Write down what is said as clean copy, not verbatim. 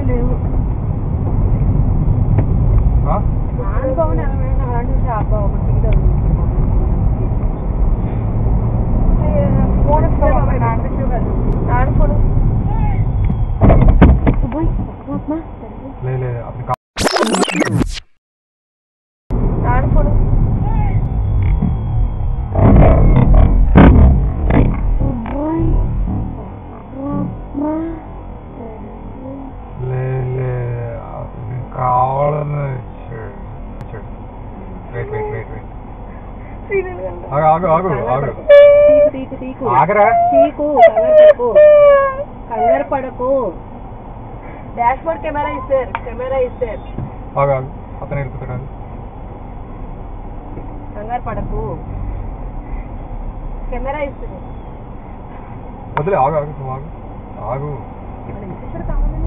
లేవు అనుకోని అలాంటి షాప్ ఒకటి ఫోన్ నాన్న ఫోన్ కంగారు పడకు డాష్ బోర్డ్ కెమెరా ఇస్తారు అతను వెళ్ళిపోతాడు కంగారు పడకు కెమెరా ఇస్తుంది వదిలే ఆగు ఆగు ఆగు ఆగు కావాలి